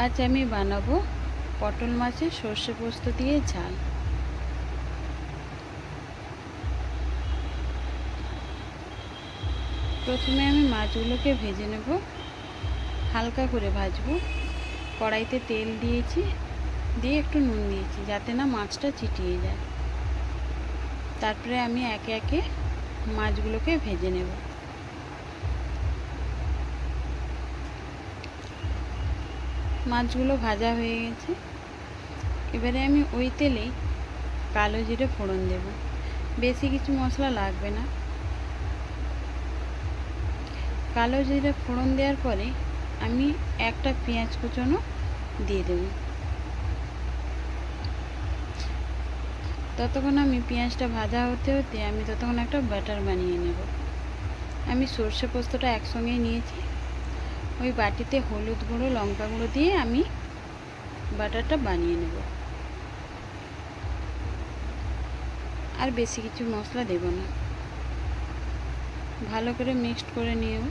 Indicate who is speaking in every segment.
Speaker 1: আজ আমি বানাবো পটল মাছের সর্ষে পোস্ত দিয়ে ঝাল। প্রথমে আমি মাছগুলোকে ভেজে নেব, হালকা করে ভাজবো। কড়াইতে তেল দিয়েছি, দিয়ে একটু নুন দিয়েছি যাতে না মাছটা চিটিয়ে যায়। তারপরে আমি একে একে মাছগুলোকে ভেজে নেব। মাছগুলো ভাজা হয়ে গেছে, এবারে আমি ওই তেলেই কালো জিরে ফোড়ন দেব। বেশি কিছু মশলা লাগবে না। কালো জিরে ফোড়ন দেওয়ার পরে আমি একটা পেঁয়াজ কুচনো দিয়ে দেব। ততক্ষণ আমি পেঁয়াজটা ভাজা হতে হতে আমি ততক্ষণ একটা ব্যাটার বানিয়ে নেব। আমি সর্ষে পোস্তটা একসঙ্গেই নিয়েছি। ওই বাটিতে হলুদ গুঁড়ো, লঙ্কা গুঁড়ো দিয়ে আমি ব্যাটারটা বানিয়ে নেব। আর বেশি কিছু মশলা দেব না। ভালো করে মিক্সড করে নিও।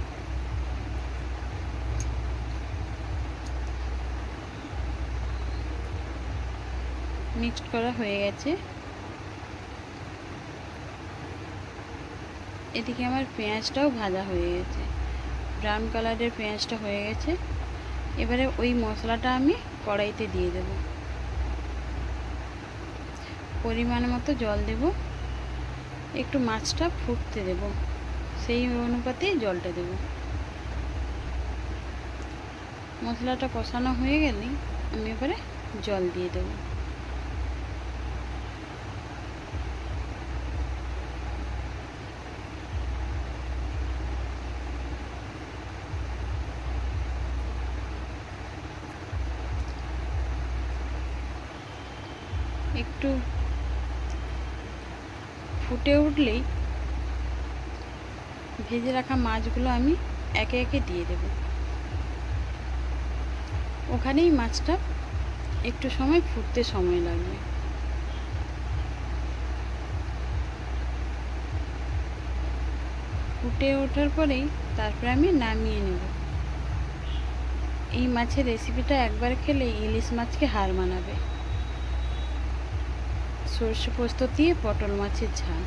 Speaker 1: মিক্সড করা হয়ে গেছে। এদিকে আমার পেঁয়াজটাও ভাজা হয়ে গেছে, ব্রাউন কালারের পেঁয়াজটা হয়ে গেছে। এবারে ওই মশলাটা আমি কড়াইতে দিয়ে দেব। পরিমাণ মতো জল দেব, একটু মাছটা ফুটতে দেব, সেই অনুপাতেই জলটা দেব। মশলাটা কষানো হয়ে গেলেই আমি এবারে জল দিয়ে দেব। একটু ফুটে উঠলেই ভেজে রাখা মাছগুলো আমি একে একে দিয়ে দেব। ওখানেই মাছটা একটু সময় ফুটতে সময় লাগবে। ফুটে ওঠার পরেই তারপরে আমি নামিয়ে নেব। এই মাছের রেসিপিটা একবার খেলে ইলিশ মাছকে হার মানাবে। সর্ষে পোস্ত দিয়ে পটল মাছের ঝাল।